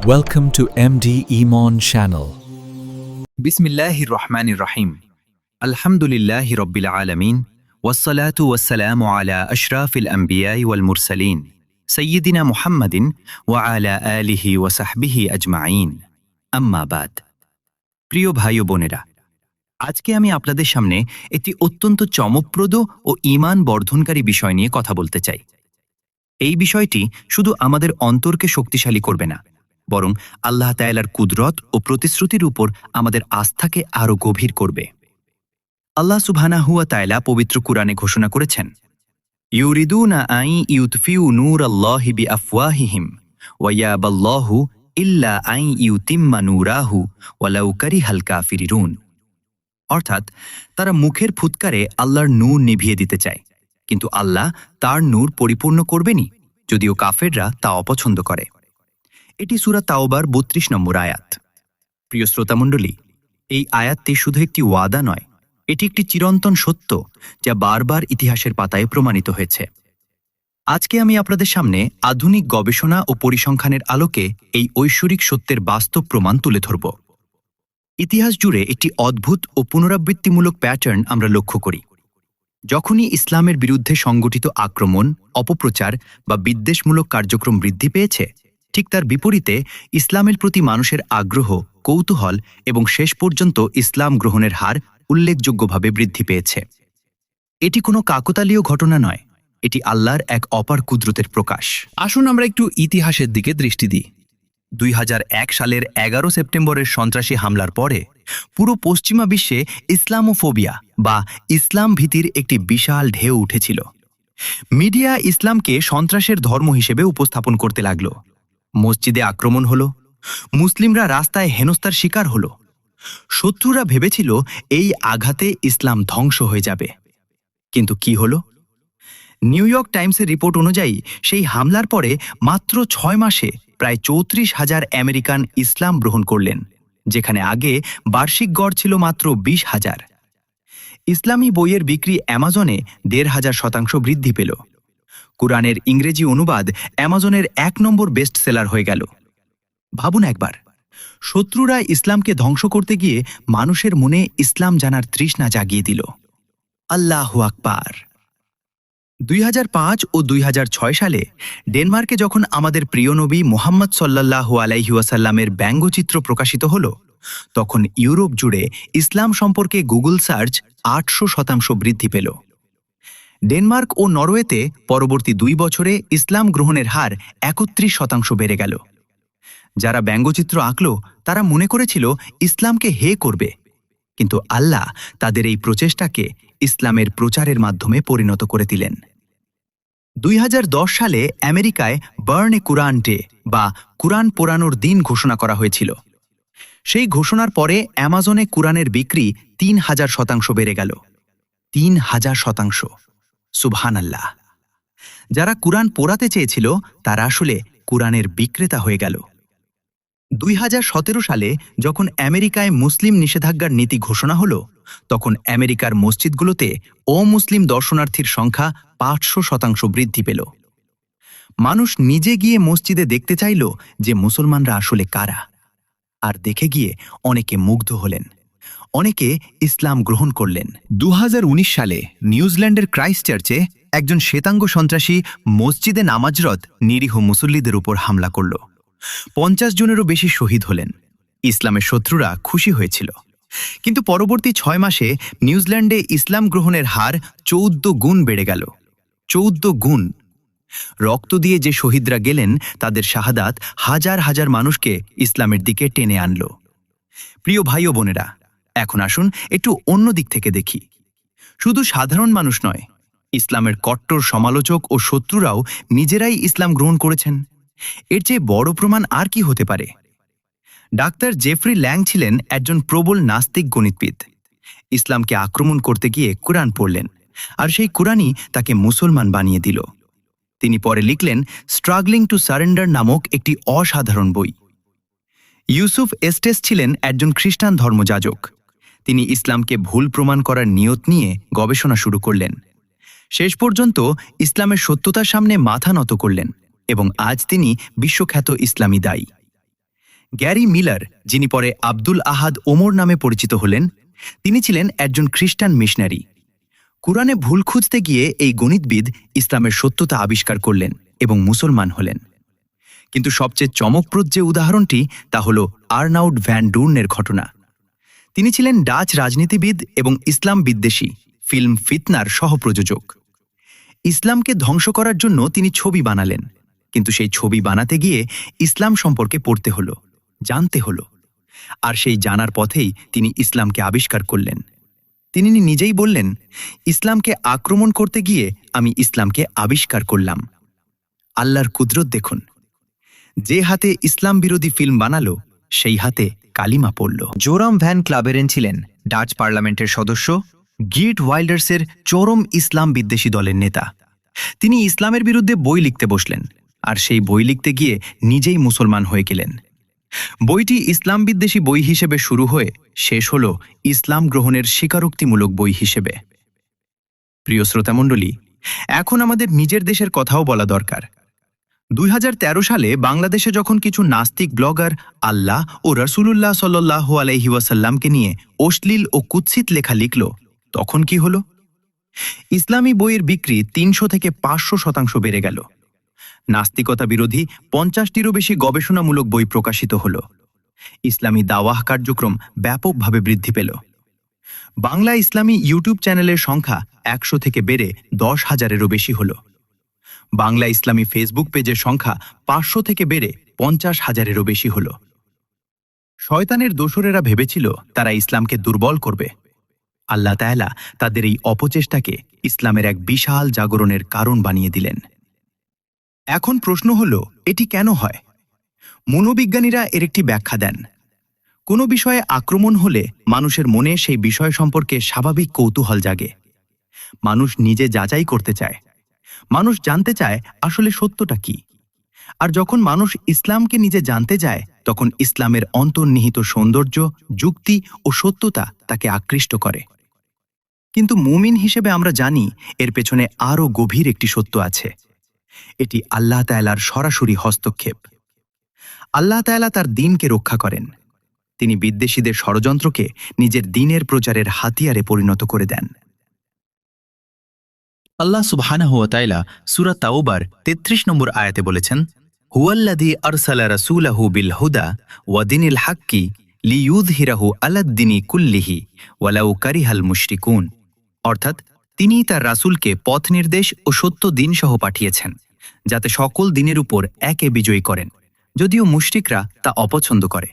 Welcome to MD Iman channel. বিসমিল্লাহির রহমানির রহিম আলহামদুলিল্লাহি রব্বিল আলামিন ওয়াসসালাতু ওয়াসসালামু আলা আশরাফিল আম্বিয়াই ওয়াল মুরসালিন সাইয়্যিদিনা মুহাম্মাদিন ওয়া আলা আলিহি ওয়া সাহবিহি আজমাইন আম্মা বাদ। প্রিয় ভাই ও বোনেরা, আজকে আমি আপনাদের সামনে একটি অত্যন্ত চমকপ্রদ ও ঈমান বর্ধনকারী বিষয় নিয়ে কথা বলতে চাই। এই বিষয়টি শুধু আমাদের অন্তরকে শক্তিশালী করবে না, বরং আল্লাহ তাআলার কুদরত ও প্রতিশ্রুতির উপর আমাদের আস্থাকে আরও গভীর করবে। আল্লাহ সুবহানাহু ওয়া তাআলা পবিত্র কুরআনে ঘোষণা করেছেন, ইউরিদুনা আই ইউতফিউ নূরাল্লাহি বিআফওয়াহিহিম ওয়া ইয়াবাল্লাহু ইল্লা আই ইউতিম্মা নূরাহু ওয়ালাউ কারিহাল কাফিরুন। অর্থাৎ তারা মুখের ফুৎকারে আল্লাহর নূর নিভিয়ে দিতে চায়, কিন্তু আল্লাহ তার নূর পরিপূর্ণ করবেনই, যদিও কাফেররা তা অপছন্দ করে। এটি সূরা তাওবার ৩২ নম্বর আয়াত। প্রিয় শ্রোতামণ্ডলী, এই আয়াতটি শুধু একটি ওয়াদা নয়, এটি একটি চিরন্তন সত্য যা বারবার ইতিহাসের পাতায় প্রমাণিত হয়েছে। আজকে আমি আপনাদের সামনে আধুনিক গবেষণা ও পরিসংখ্যানের আলোকে এই ঐশ্বরিক সত্যের বাস্তব প্রমাণ তুলে ধরব। ইতিহাস জুড়ে একটি অদ্ভুত ও পুনরাবৃত্তিমূলক প্যাটার্ন আমরা লক্ষ্য করি। যখনই ইসলামের বিরুদ্ধে সংগঠিত আক্রমণ, অপপ্রচার বা বিদ্বেষমূলক কার্যক্রম বৃদ্ধি পেয়েছে, ঠিক তার বিপরীতে ইসলামের প্রতি মানুষের আগ্রহ, কৌতূহল এবং শেষ পর্যন্ত ইসলাম গ্রহণের হার উল্লেখযোগ্যভাবে বৃদ্ধি পেয়েছে। এটি কোনো কাকতালীয় ঘটনা নয়, এটি আল্লাহর এক অপার কুদরতের প্রকাশ। আসুন আমরা একটু ইতিহাসের দিকে দৃষ্টি দিই। ২০০১ সালের ১১ সেপ্টেম্বরের সন্ত্রাসী হামলার পরে পুরো পশ্চিমা বিশ্বে ইসলামোফোবিয়া বা ইসলাম ভীতির একটি বিশাল ঢেউ উঠেছিল। মিডিয়া ইসলামকে সন্ত্রাসের ধর্ম হিসেবে উপস্থাপন করতে লাগল। মসজিদে আক্রমণ হল, মুসলিমরা রাস্তায় হেনস্থার শিকার হল। শত্রুরা ভেবেছিল এই আঘাতে ইসলাম ধ্বংস হয়ে যাবে। কিন্তু কি হল? নিউ ইয়র্ক টাইমসের রিপোর্ট অনুযায়ী সেই হামলার পরে মাত্র ৬ মাসে প্রায় ৩৪,০০০ আমেরিকান ইসলাম গ্রহণ করলেন, যেখানে আগে বার্ষিক গড় ছিল মাত্র ২০,০০০। ইসলামী বইয়ের বিক্রি অ্যামাজনে ১৫০০% বৃদ্ধি পেল। কুরআনের ইংরেজি অনুবাদ অ্যামাজনের ১ নম্বর বেস্ট সেলার হয়ে গেল। ভাবুন একবার, শত্রুরা ইসলামকে ধ্বংস করতে গিয়ে মানুষের মনে ইসলাম জানার তৃষ্ণা জাগিয়ে দিল। আল্লাহু আকবার। ২০০৫ ও ২০০৬ সালে ডেনমার্কে যখন আমাদের প্রিয় নবী মুহাম্মদ সাল্লাল্লাহু আলাইহি ওয়াসাল্লামের ব্যঙ্গচিত্র প্রকাশিত হল, তখন ইউরোপ জুড়ে ইসলাম সম্পর্কে গুগল সার্চ ৮০০% বৃদ্ধি পেল। ডেনমার্ক ও নরওয়েতে পরবর্তী ২ বছরে ইসলাম গ্রহণের হার ৩১% বেড়ে গেল। যারা ব্যঙ্গচিত্র আঁকল তারা মনে করেছিল ইসলামকে হে করবে, কিন্তু আল্লাহ তাদের এই প্রচেষ্টাকে ইসলামের প্রচারের মাধ্যমে পরিণত করে দিলেন। ২০১০ সালে আমেরিকায় বার্ন এ কুরআন ডে বা কুরআন পোড়ানোর দিন ঘোষণা করা হয়েছিল। সেই ঘোষণার পরে অ্যামাজনে কুরআনের বিক্রি ৩০০০% বেড়ে গেল। ৩০০০%! সুবহানাল্লাহ। যারা কুরআন পোড়াতে চেয়েছিল তারা আসলে কুরআনের বিক্রেতা হয়ে গেল। ২০১৭ সালে যখন আমেরিকায় মুসলিম নিষেধাজ্ঞার নীতি ঘোষণা হল, তখন আমেরিকার মসজিদগুলোতে অমুসলিম দর্শনার্থীর সংখ্যা ৫০০% বৃদ্ধি পেল। মানুষ নিজে গিয়ে মসজিদে দেখতে চাইল যে মুসলমানরা আসলে কারা, আর দেখে গিয়ে অনেকে মুগ্ধ হলেন, অনেকে ইসলাম গ্রহণ করলেন। ২০১৯ সালে নিউজিল্যান্ডের ক্রাইস্টচার্চে একজন শ্বেতাঙ্গ সন্ত্রাসী মসজিদে নামাজরত নিরীহ মুসল্লিদের উপর হামলা করল। ৫০ জনেরও বেশি শহীদ হলেন। ইসলামের শত্রুরা খুশি হয়েছিল, কিন্তু পরবর্তী ৬ মাসে নিউজিল্যান্ডে ইসলাম গ্রহণের হার ১৪ গুণ বেড়ে গেল। ১৪ গুণ! রক্ত দিয়ে যে শহীদরা গেলেন তাদের শাহাদাত হাজার হাজার মানুষকে ইসলামের দিকে টেনে আনল। প্রিয় ভাই ও বোনেরা, এখন আসুন একটু অন্য দিক থেকে দেখি। শুধু সাধারণ মানুষ নয়, ইসলামের কট্টর সমালোচক ও শত্রুরাও নিজেরাই ইসলাম গ্রহণ করেছেন। এর চেয়ে বড় প্রমাণ আর কি হতে পারে? ডাক্তার জেফ্রি ল্যাং ছিলেন একজন প্রবল নাস্তিক গণিতবিদ। ইসলামকে আক্রমণ করতে গিয়ে কুরআন পড়লেন, আর সেই কুরআনই তাকে মুসলমান বানিয়ে দিল। তিনি পরে লিখলেন স্ট্রাগলিং টু সারেন্ডার নামক একটি অসাধারণ বই। ইউসুফ এস্টেস ছিলেন একজন খ্রিস্টান ধর্মযাজক। তিনি ইসলামকে ভুল প্রমাণ করার নিয়ত নিয়ে গবেষণা শুরু করলেন। শেষ পর্যন্ত ইসলামের সত্যতার সামনে মাথা নত করলেন এবং আজ তিনি বিশ্বখ্যাত ইসলামী দায়ী। গ্যারি মিলার, যিনি পরে আব্দুল আহাদ ওমর নামে পরিচিত হলেন, তিনি ছিলেন একজন খ্রিস্টান মিশনারি। কুরআনে ভুল খুঁজতে গিয়ে এই গণিতবিদ ইসলামের সত্যতা আবিষ্কার করলেন এবং মুসলমান হলেন। কিন্তু সবচেয়ে চমকপ্রদ যে উদাহরণটি তা হল আর্নাউড ভ্যান ডুর্নের ঘটনা। তিনি ছিলেন ডাচ রাজনীতিবিদ এবং ইসলাম বিদ্বেষী ফিল্ম ফিতনার সহপ্রযোজক। ইসলামকে ধ্বংস করার জন্য তিনি ছবি বানালেন, কিন্তু সেই ছবি বানাতে গিয়ে ইসলাম সম্পর্কে পড়তে হলো, জানতে হলো, আর সেই জানার পথেই তিনি ইসলামকে আবিষ্কার করলেন। তিনি নিজেই বললেন, ইসলামকে আক্রমণ করতে গিয়ে আমি ইসলামকে আবিষ্কার করলাম। আল্লাহর কুদরত দেখুন, যে হাতে ইসলাম বিরোধী ফিল্ম বানালো সেই হাতে কালিমা পড়ল। জোরাম ভ্যান ক্লাবেরেন ছিলেন ডাচ পার্লামেন্টের সদস্য, গিট ওয়াইল্ডার্সের চরম ইসলাম বিদ্বেষী দলের নেতা। তিনি ইসলামের বিরুদ্ধে বই লিখতে বসলেন, আর সেই বই লিখতে গিয়ে নিজেই মুসলমান হয়ে গেলেন। বইটি ইসলাম বিদ্বেষী বই হিসেবে শুরু হয়ে শেষ হল ইসলাম গ্রহণের স্বীকারোক্তিমূলক বই হিসেবে। প্রিয় শ্রোতামণ্ডলী, এখন আমাদের নিজের দেশের কথাও বলা দরকার। 2013 সালে বাংলাদেশে যখন কিছু নাস্তিক ব্লগার আল্লাহ ও রাসূলুল্লাহ সাল্লাল্লাহু আলাইহি ওয়াসাল্লামকে নিয়ে অশ্লীল ও কুৎসিত লেখা লিখল, তখন কি হল? ইসলামী বইয়ের বিক্রি 300 থেকে 500% বেড়ে গেল। নাস্তিকতা বিরোধী 50টিরও বেশি গবেষণামূলক বই প্রকাশিত হল। ইসলামী দাওয়াহ কার্যক্রম ব্যাপকভাবে বৃদ্ধি পেল। বাংলা ইসলামী ইউটিউব চ্যানেলের সংখ্যা 100 থেকে বেড়ে 10,000-এরও বেশি হল। বাংলা ইসলামী ফেসবুক পেজের সংখ্যা 500 থেকে বেড়ে 50,000-এরও বেশি হল। শয়তানের দোসরেরা ভেবেছিল তারা ইসলামকে দুর্বল করবে। আল্লাহ তাআলা তাদের এই অপচেষ্টাকে ইসলামের এক বিশাল জাগরণের কারণ বানিয়ে দিলেন। এখন প্রশ্ন হল, এটি কেন হয়? মনোবিজ্ঞানীরা এর একটি ব্যাখ্যা দেন। কোনো বিষয়ে আক্রমণ হলে মানুষের মনে সেই বিষয় সম্পর্কে স্বাভাবিক কৌতূহল জাগে। মানুষ নিজে যাচাই করতে চায়। মানুষ জানতে চায় আসলে সত্যটা কি। আর যখন মানুষ ইসলামকে নিজে জানতে যায়, তখন ইসলামের অন্তর্নিহিত সৌন্দর্য, যুক্তি ও সত্যতা তাকে আকৃষ্ট করে। কিন্তু মুমিন হিসেবে আমরা জানি এর পেছনে আরও গভীর একটি সত্য আছে। এটি আল্লাহ তাআলার সরাসরি হস্তক্ষেপ। আল্লাহ তাআলা তার দ্বীনকে রক্ষা করেন। তিনি বিদ্বেষীদের ষড়যন্ত্রকে নিজের দ্বীনের প্রচারের হাতিয়ারে পরিণত করে দেন। আল্লাহ সুবহানাহু ওয়া তাআলা সূরা তাওবার 33 নম্বর আয়াতে বলেছেন, হুয়াল্লাযী আরসালা রাসূলাহু বিল হুদা ওয়া দীনিল হাক্কি লিইয়ুযহিরাহু আলাদ-দীনি কুল্লিহি ওয়ালাউ কারিহাল মুশরিকুন। অর্থাৎ তিনিই তার রাসূলকে পথ নির্দেশ ও সত্য দ্বীন সহ পাঠিয়েছেন, যাতে সকল দ্বীনের উপর একে বিজয়ী করেন, যদিও মুশরিকরা তা অপছন্দ করে।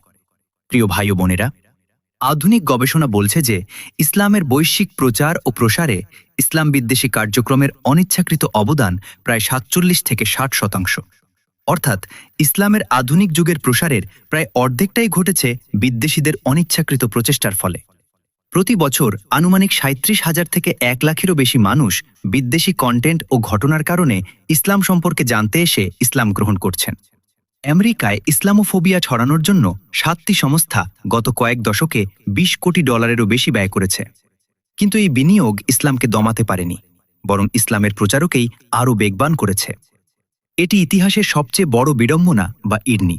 প্রিয় ভাই ও বোনেরা, আধুনিক গবেষণা বলছে যে ইসলামের বৈশ্বিক প্রচার ও প্রসারে ইসলাম বিদ্বেষী কার্যক্রমের অনিচ্ছাকৃত অবদান প্রায় 47 থেকে 60%। অর্থাৎ ইসলামের আধুনিক যুগের প্রসারের প্রায় অর্ধেকটাই ঘটেছে বিদ্বেষীদের অনিচ্ছাকৃত প্রচেষ্টার ফলে। প্রতি বছর আনুমানিক 37,000 থেকে 1 লাখেরও বেশি মানুষ বিদ্বেষী কন্টেন্ট ও ঘটনার কারণে ইসলাম সম্পর্কে জানতে এসে ইসলাম গ্রহণ করছেন। আমেরিকায় ইসলামোফোবিয়া ছড়ানোর জন্য 7টি সংস্থা গত কয়েক দশকে $20 কোটিরও বেশি ব্যয় করেছে। কিন্তু এই বিনিয়োগ ইসলামকে দমাতে পারেনি, বরং ইসলামের প্রচারকেই আরও বেগবান করেছে। এটি ইতিহাসের সবচেয়ে বড় বিড়ম্বনা বা ইরনি।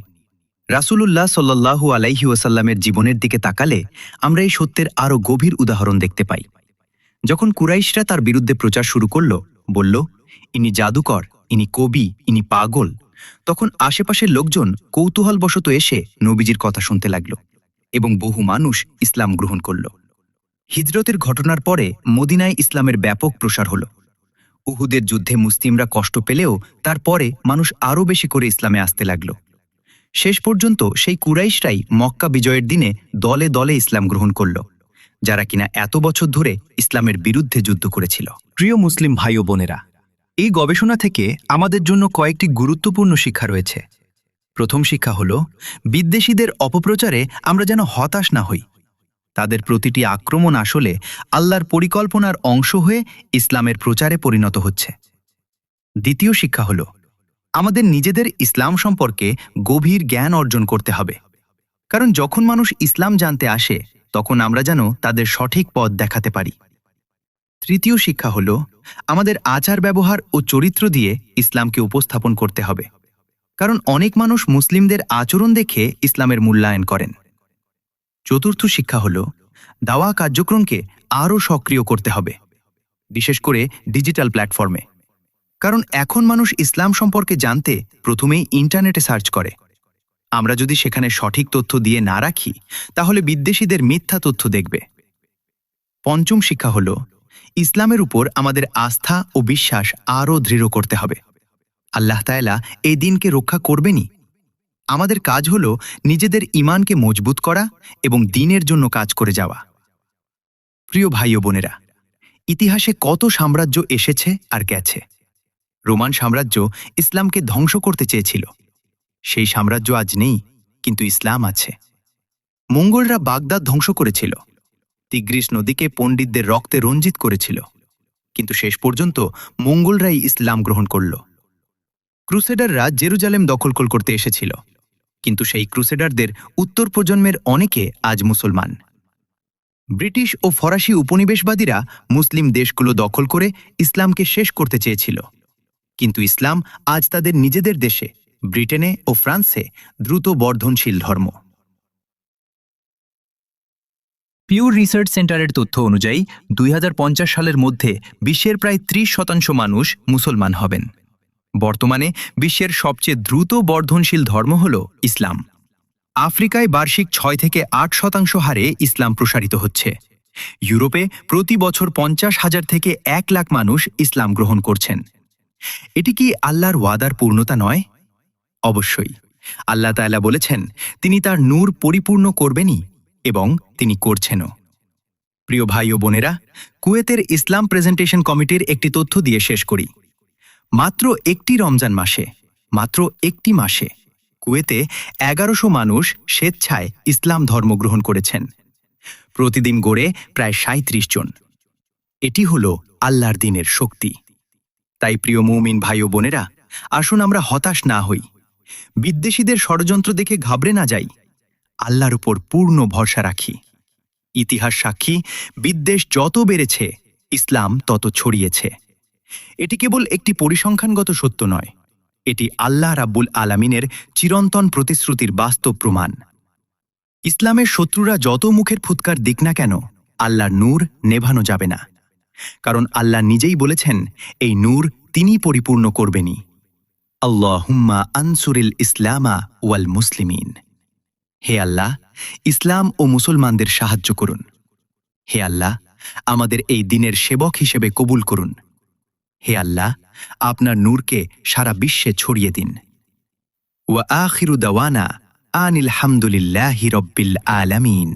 রাসূলুল্লাহ সাল্লাল্লাহু আলাইহি ওয়াসাল্লামের জীবনের দিকে তাকালে আমরা এই সত্যের আরও গভীর উদাহরণ দেখতে পাই। যখন কুরাইশরা তার বিরুদ্ধে প্রচার শুরু করল, বলল, ইনি জাদুকর, ইনি কবি, ইনি পাগল, তখন আশেপাশের লোকজন কৌতূহলবশত এসে নবীজির কথা শুনতে লাগল এবং বহু মানুষ ইসলাম গ্রহণ করল। হিজরতের ঘটনার পরে মদিনায় ইসলামের ব্যাপক প্রসার হল। উহুদের যুদ্ধে মুসলিমরা কষ্ট পেলেও তারপরে মানুষ আরও বেশি করে ইসলামে আসতে লাগল। শেষ পর্যন্ত সেই কুরাইশরাই মক্কা বিজয়ের দিনে দলে দলে ইসলাম গ্রহণ করল, যারা কিনা এত বছর ধরে ইসলামের বিরুদ্ধে যুদ্ধ করেছিল। প্রিয় মুসলিম ভাই ও বোনেরা, এই গবেষণা থেকে আমাদের জন্য কয়েকটি গুরুত্বপূর্ণ শিক্ষা রয়েছে। প্রথম শিক্ষা হল, বিদ্বেষীদের অপপ্রচারে আমরা যেন হতাশ না হই। তাদের প্রতিটি আক্রমণ আসলে আল্লাহর পরিকল্পনার অংশ হয়ে ইসলামের প্রচারে পরিণত হচ্ছে। দ্বিতীয় শিক্ষা হল, আমাদের নিজেদের ইসলাম সম্পর্কে গভীর জ্ঞান অর্জন করতে হবে, কারণ যখন মানুষ ইসলাম জানতে আসে তখন আমরা যেন তাদের সঠিক পথ দেখাতে পারি। তৃতীয় শিক্ষা হল, আমাদের আচার ব্যবহার ও চরিত্র দিয়ে ইসলামকে উপস্থাপন করতে হবে, কারণ অনেক মানুষ মুসলিমদের আচরণ দেখে ইসলামের মূল্যায়ন করেন। চতুর্থ শিক্ষা হল দাওয়া কার্যক্রমকে আরও সক্রিয় করতে হবে, বিশেষ করে ডিজিটাল প্ল্যাটফর্মে। কারণ এখন মানুষ ইসলাম সম্পর্কে জানতে প্রথমেই ইন্টারনেটে সার্চ করে। আমরা যদি সেখানে সঠিক তথ্য দিয়ে না রাখি, তাহলে বিদ্বেষীদের মিথ্যা তথ্য দেখবে। পঞ্চম শিক্ষা হল ইসলামের উপর আমাদের আস্থা ও বিশ্বাস আরও দৃঢ় করতে হবে। আল্লাহ তাআলা এই দিনকে রক্ষা করবেনই। আমাদের কাজ হল নিজেদের ঈমানকে মজবুত করা এবং দ্বীনের জন্য কাজ করে যাওয়া। প্রিয় ভাই ও বোনেরা, ইতিহাসে কত সাম্রাজ্য এসেছে আর গেছে। রোমান সাম্রাজ্য ইসলামকে ধ্বংস করতে চেয়েছিল। সেই সাম্রাজ্য আজ নেই, কিন্তু ইসলাম আছে। মঙ্গোলরা বাগদাদ ধ্বংস করেছিল। তিগ্রিস নদীকে পণ্ডিতদের রক্তে রঞ্জিত করেছিল, কিন্তু শেষ পর্যন্ত মঙ্গোলরাই ইসলাম গ্রহণ করল। ক্রুসেডাররা জেরুজালেম দখল করতে এসেছিল, কিন্তু সেই ক্রুসেডারদের উত্তর প্রজন্মের অনেকে আজ মুসলমান। ব্রিটিশ ও ফরাসি উপনিবেশবাদীরা মুসলিম দেশগুলো দখল করে ইসলামকে শেষ করতে চেয়েছিল, কিন্তু ইসলাম আজ তাদের নিজেদের দেশে ব্রিটেনে ও ফ্রান্সে দ্রুত বর্ধনশীল ধর্ম। পিওর রিসার্চ সেন্টারের তথ্য অনুযায়ী 2050 সালের মধ্যে বিশ্বের প্রায় 30% মানুষ মুসলমান হবেন। বর্তমানে বিশ্বের সবচেয়ে দ্রুত বর্ধনশীল ধর্ম হল ইসলাম। আফ্রিকায় বার্ষিক 6 থেকে 8% হারে ইসলাম প্রসারিত হচ্ছে। ইউরোপে প্রতি বছর 50,000 থেকে 1 লাখ মানুষ ইসলাম গ্রহণ করছেন। এটি কি আল্লাহর ওয়াদার পূর্ণতা নয়? অবশ্যই। আল্লাহ তাআলা বলেছেন তিনি তার নূর পরিপূর্ণ করবেনই, এবং তিনি করছেনও। প্রিয় ভাই ও বোনেরা, কুয়েতের ইসলাম প্রেজেন্টেশন কমিটির একটি তথ্য দিয়ে শেষ করি। মাত্র একটি রমজান মাসে, মাত্র একটি মাসে কুয়েতে 1100 মানুষ স্বেচ্ছায় ইসলাম ধর্ম গ্রহণ করেছেন। প্রতিদিন গড়ে প্রায় 37 জন। এটি হল আল্লাহর দ্বীনের শক্তি। তাই প্রিয় মুমিন ভাই ও বোনেরা, আসুন আমরা হতাশ না হই, বিদ্বেষীদের ষড়যন্ত্র দেখে ঘাবড়ে না যাই, আল্লাহর উপর পূর্ণ ভরসা রাখি। ইতিহাস সাক্ষী, বিদ্বেষ যত বেড়েছে ইসলাম তত ছড়িয়েছে। এটি কেবল একটি পরিসংখ্যানগত সত্য নয়, এটি আল্লাহ রাব্বুল আলামিনের চিরন্তন প্রতিশ্রুতির বাস্তব প্রমাণ। ইসলামের শত্রুরা যত মুখের ফুৎকার দিক না কেন, আল্লাহর নূর নেভানো যাবে না। কারণ আল্লাহ নিজেই বলেছেন এই নূর তিনি পরিপূর্ণ করবেনই। আল্লাহুম্মা আনসুরিল ইসলামা ওয়াল মুসলিমিন। হে আল্লাহ, ইসলাম ও মুসলমানদের সাহায্য করুন। হে আল্লাহ, আমাদের এই দিনের সেবক হিসেবে কবুল করুন। হে আল্লাহ, আপনার নূরকে সারা বিশ্বে ছড়িয়ে দিন। ওয়া আখিরু দাওয়ানা আনিল হামদুলিল্লাহি রাব্বিল আলামিন।